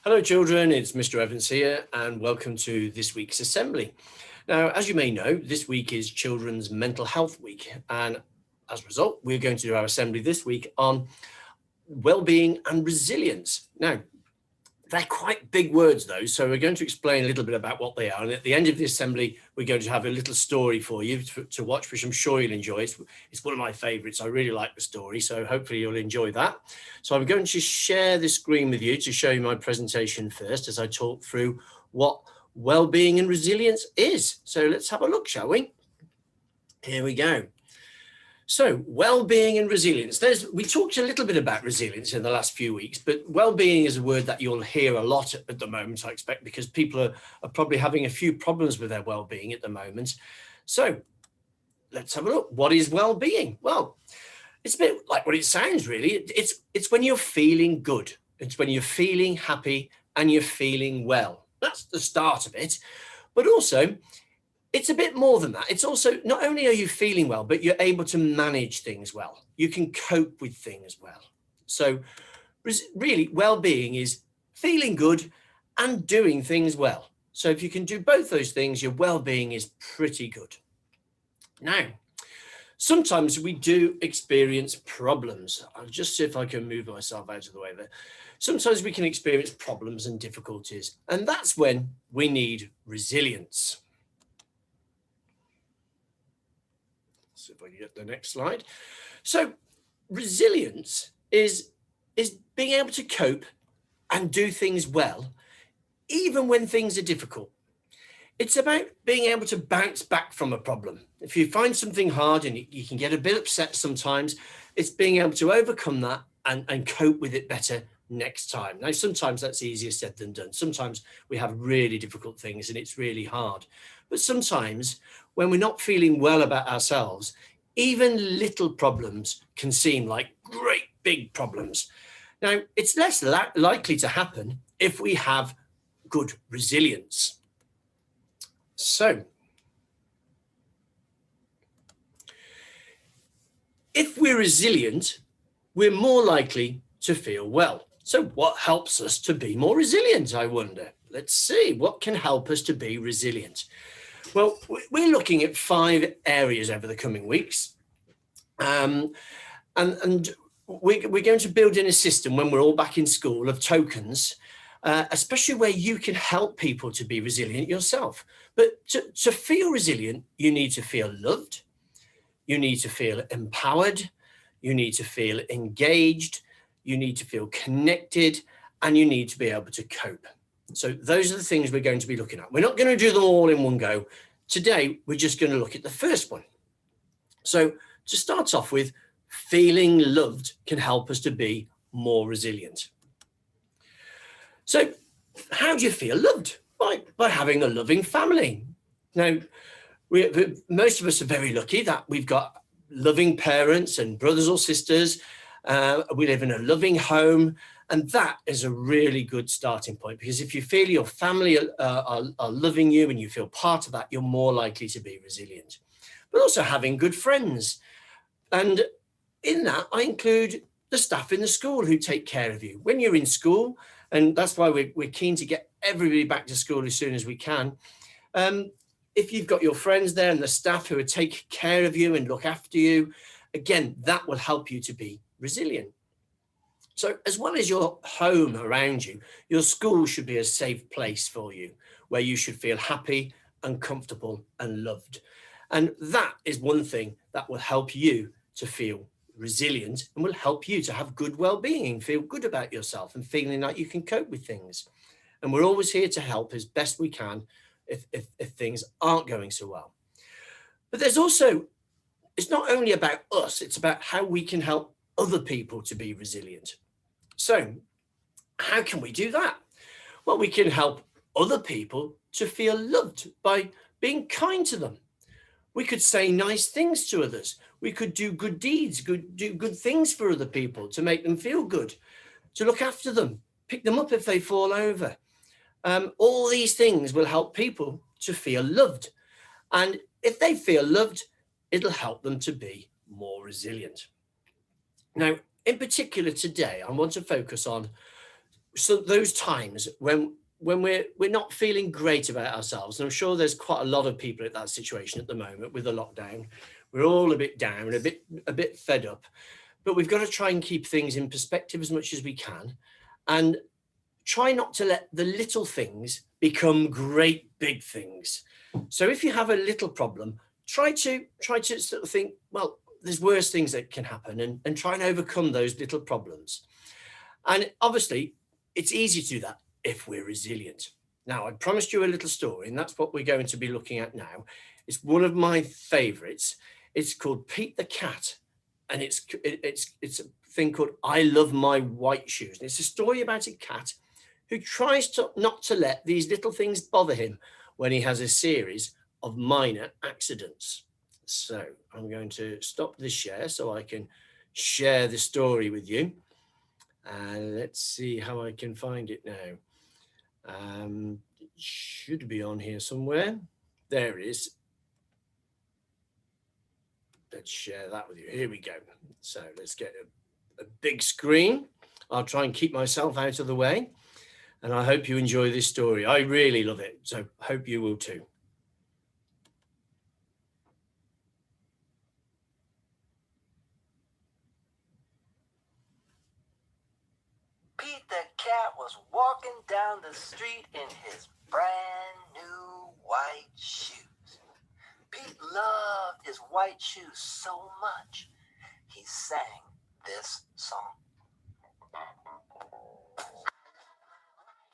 Hello children, it's Mr. Evans here and welcome to this week's assembly. Now, as you may know, this week is Children's Mental Health Week, and as a result, we're going to do our assembly this week on well-being and resilience. Now, they're quite big words though, so we're going to explain a little bit about what they are, and at the end of the assembly we're going to have a little story for you to watch, which I'm sure you'll enjoy. It's one of my favorites. I really like the story, so hopefully you'll enjoy that. So I'm going to share the screen with you to show you my presentation first as I talk through what well-being and resilience is. So let's have a look, shall we? Here we go. So well-being and resilience. We talked a little bit about resilience in the last few weeks, but well-being is a word that you'll hear a lot at the moment, I expect, because people are probably having a few problems with their well-being at the moment. So let's have a look. What is well-being? Well, it's a bit like what it sounds, really. It's when you're feeling good. It's when you're feeling happy and you're feeling well. That's the start of it. But also, it's a bit more than that. It's also, not only are you feeling well, but you're able to manage things well. You can cope with things well. So really, well-being is feeling good and doing things well. So if you can do both those things, your well-being is pretty good. Now, sometimes we do experience problems. I'll just see if I can move myself out of the way there. Sometimes we can experience problems and difficulties, and that's when we need resilience. So if I can get the next slide. So resilience is being able to cope and do things well, even when things are difficult. It's about being able to bounce back from a problem. If you find something hard and you can get a bit upset sometimes, it's being able to overcome that and cope with it better next time. Now, sometimes that's easier said than done. Sometimes we have really difficult things and it's really hard. But sometimes when we're not feeling well about ourselves, even little problems can seem like great big problems. Now, it's less likely to happen if we have good resilience. So, if we're resilient, we're more likely to feel well. So what helps us to be more resilient, I wonder? Let's see, what can help us to be resilient? Well, we're looking at 5 areas over the coming weeks. And we're going to build in a system when we're all back in school of tokens, especially where you can help people to be resilient yourself. But to feel resilient, you need to feel loved, you need to feel empowered, you need to feel engaged, you need to feel connected, and you need to be able to cope. So those are the things we're going to be looking at. We're not going to do them all in one go. Today, we're just going to look at the first one. So to start off with, feeling loved can help us to be more resilient. So how do you feel loved? By having a loving family. Now, most of us are very lucky that we've got loving parents and brothers or sisters. We live in a loving home. And that is a really good starting point, because if you feel your family are loving you and you feel part of that, you're more likely to be resilient. But also having good friends. And in that, I include the staff in the school who take care of you. When you're in school, and that's why we're keen to get everybody back to school as soon as we can. If you've got your friends there and the staff who take care of you and look after you, again, that will help you to be resilient. So as well as your home around you, your school should be a safe place for you, where you should feel happy and comfortable and loved. And that is one thing that will help you to feel resilient and will help you to have good well-being, feel good about yourself and feeling like you can cope with things. And we're always here to help as best we can if things aren't going so well. But there's also, it's not only about us, it's about how we can help other people to be resilient. So how can we do that? Well, we can help other people to feel loved by being kind to them. We could say nice things to others. We could do good deeds, do good things for other people to make them feel good, to look after them, pick them up if they fall over. All these things will help people to feel loved. And if they feel loved, it'll help them to be more resilient. Now, in particular today, I want to focus on So those times when we're not feeling great about ourselves, and I'm sure there's quite a lot of people at that situation at the moment with the lockdown. We're all a bit down, a bit fed up, but we've got to try and keep things in perspective as much as we can, and try not to let the little things become great big things. So if you have a little problem, try to sort of think, well, there's worse things that can happen, and try and overcome those little problems. And obviously, it's easy to do that if we're resilient. Now, I promised you a little story, and that's what we're going to be looking at now. It's one of my favorites. It's called Pete the Cat, and it's a thing called I Love My White Shoes. And it's a story about a cat who tries to not to let these little things bother him when he has a series of minor accidents. So I'm going to stop this share so I can share the story with you. And let's see how I can find it now. It should be on here somewhere. There it is. Let's share that with you. Here we go. So let's get a big screen. I'll try and keep myself out of the way. And I hope you enjoy this story. I really love it. So hope you will too. Pete the cat was walking down the street in his brand new white shoes. Pete loved his white shoes so much, he sang this song.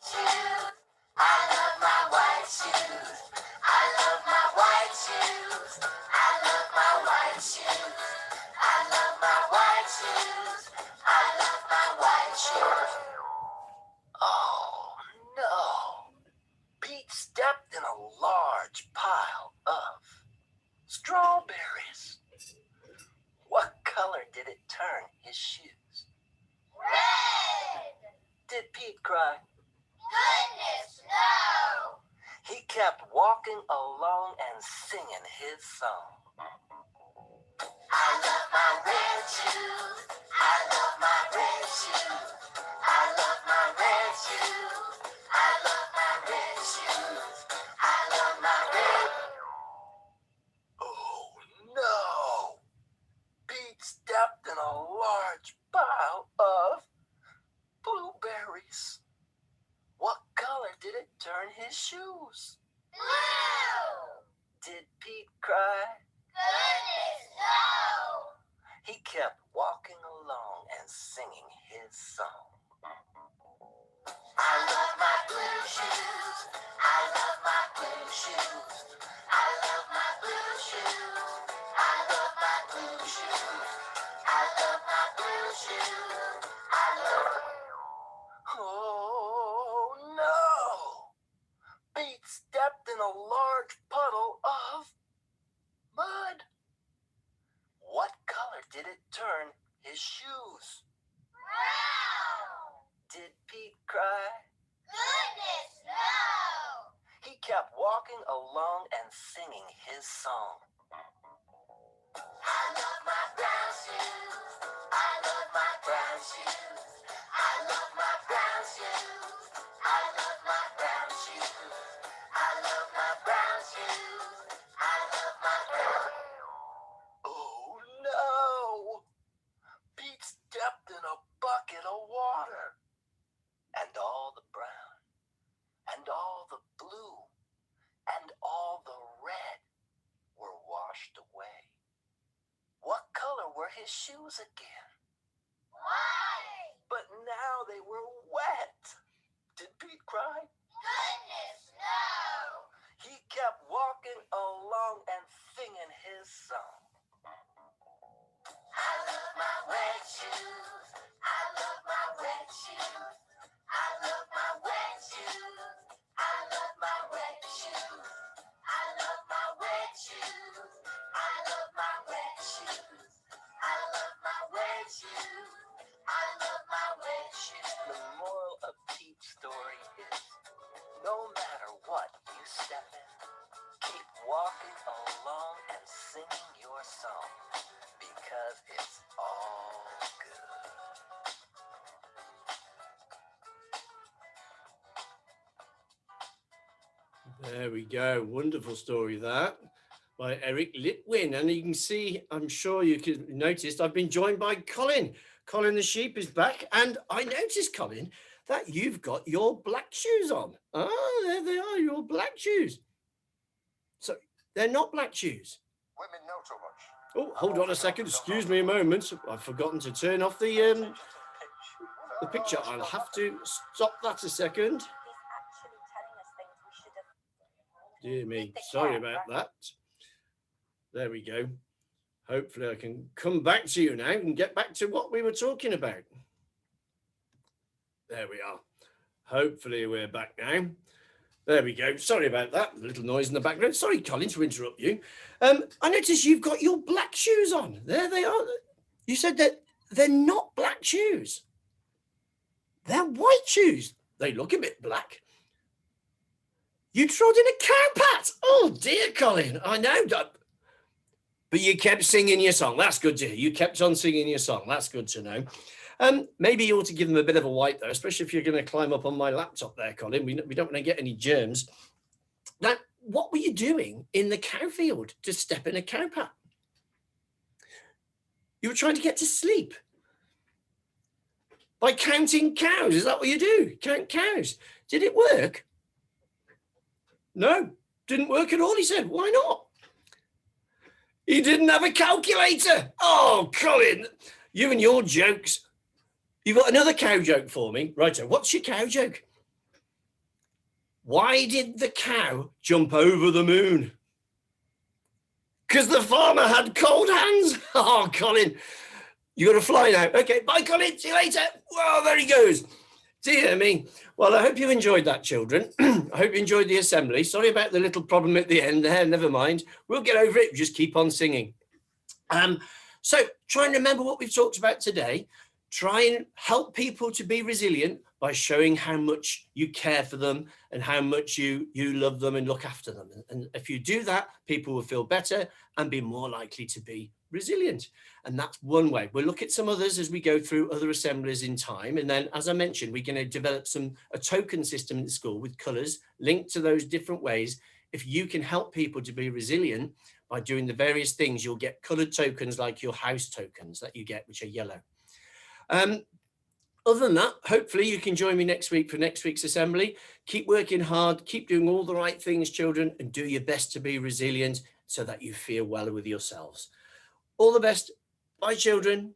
Shoes, I love my white shoes. I love my white shoes. I love my white shoes. I love my white shoes. I love my white shoes. Oh no! Pete stepped in a large pile of strawberries. What color did it turn his shoes? Red! Did Pete cry? Goodness, no! He kept walking along and singing his song. I love my red shoes. I love my red shoes. I love my red shoes. I love my red shoes. I love my red. Oh no! Pete stepped in a large pile of blueberries. What color did it turn his shoes? Blue! Did Pete cry? Goodness, no! He kept walking along and singing his song. I love my blue shoes. I love my blue shoes. I love my blue shoes. I love my blue shoes. I love my blue shoes. I love. Oh no! Pete stepped in a large puddle of mud. What color did it turn his shoes? Brown. Did Pete cry? Goodness, no! He kept walking along and singing his song. I love my brown shoes. I love my brown shoes. I love my brown shoes. I love my brown shoes. I love my brown shoes. I love my brown. Oh no! Pete stepped in a bucket of water. And all the brown, and all the blue, and all the red were washed away. What color were his shoes again? White! But now they were wet. Did Pete cry? Goodness, no! He kept walking along and singing his song. I love my wet shoes. I love my wet shoes. I love my wet shoes. I love my wet shoes. I love my wet shoes. I love my wet shoes. I love my wet shoes. I love my wet shoes. The moral of Pete's story is, no matter what you step in, keep walking along and singing your song, because it's all good. There we go. Wonderful story that by Eric Litwin. And you can see, I'm sure you can notice, I've been joined by Colin. Colin the sheep is back. And I noticed, Colin, that you've got your black shoes on. Ah, there they are, your black shoes. So they're not black shoes. Women know too much. Oh, hold on a second. Excuse me a moment. I've forgotten to turn off the picture. I'll have to stop that a second. Dear me, sorry about that. There we go. Hopefully I can come back to you now and get back to what we were talking about. There we are. Hopefully we're back now. There we go. Sorry about that. A little noise in the background. Sorry, Colin, to interrupt you. I noticed you've got your black shoes on. There they are. You said that they're not black shoes. They're white shoes. They look a bit black. You trod in a cowpat. Oh, dear, Colin. I know that. But you kept singing your song. That's good to hear. You kept on singing your song. That's good to know. Maybe you ought to give them a bit of a wipe, though, especially if you're going to climb up on my laptop there, Colin. We don't want to get any germs. Now, what were you doing in the cow field to step in a cowpat? You were trying to get to sleep by counting cows. Is that what you do? Count cows. Did it work? No, didn't work at all, he said. Why not? He didn't have a calculator. Oh, Colin, you and your jokes. You've got another cow joke for me. Righto, what's your cow joke? Why did the cow jump over the moon? Because the farmer had cold hands. Oh, Colin, you got to fly now. Okay, bye, Colin. See you later. Well, there he goes. Dear me. Well, I hope you enjoyed that, children. I hope you enjoyed the assembly. Sorry about the little problem at the end there. Never mind. We'll get over it. Just keep on singing. So try and remember what we've talked about today. Try and help people to be resilient by showing how much you care for them and how much you love them and look after them. And if you do that, people will feel better and be more likely to be resilient. And that's one way. We'll look at some others as we go through other assemblies in time. And then, as I mentioned, we're going to develop a token system in the school with colours linked to those different ways. If you can help people to be resilient by doing the various things, you'll get coloured tokens like your house tokens that you get, which are yellow. Other than that, hopefully you can join me next week for next week's assembly. Keep working hard, keep doing all the right things, children, and do your best to be resilient so that you feel well with yourselves. All the best. Bye, children.